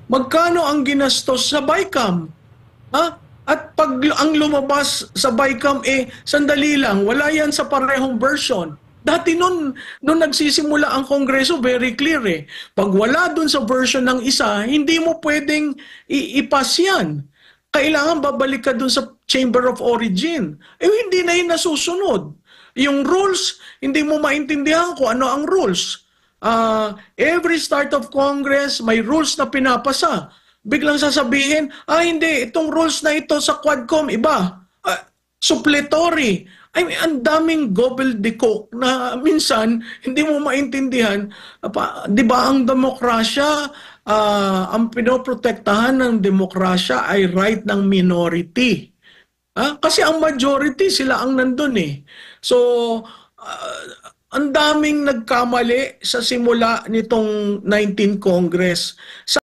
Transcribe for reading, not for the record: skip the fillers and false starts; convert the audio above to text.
Magkano ang ginastos sa BICAM? At pag ang lumabas sa BICAM, sandali lang, wala yan sa parehong version. Dati nung nagsisimula ang Kongreso, very clear eh. Pag wala dun sa version ng isa, hindi mo pwedeng ipas yan. Kailangan babalik ka dun sa Chamber of Origin. Hindi na yun nasusunod. Yung rules, hindi mo maintindihan kung ano ang rules. Every start of Congress, may rules na pinapasa. Biglang sasabihin, hindi, itong rules na ito sa Quadcom, iba. Suppletory. I mean, ang daming gobbledygook na minsan hindi mo maintindihan. Di ba ang demokrasya, ang pinoprotektahan ng demokrasya ay right ng minority. Kasi ang majority, sila ang nandun eh. So, ang daming nagkamali sa simula nitong 19th Congress.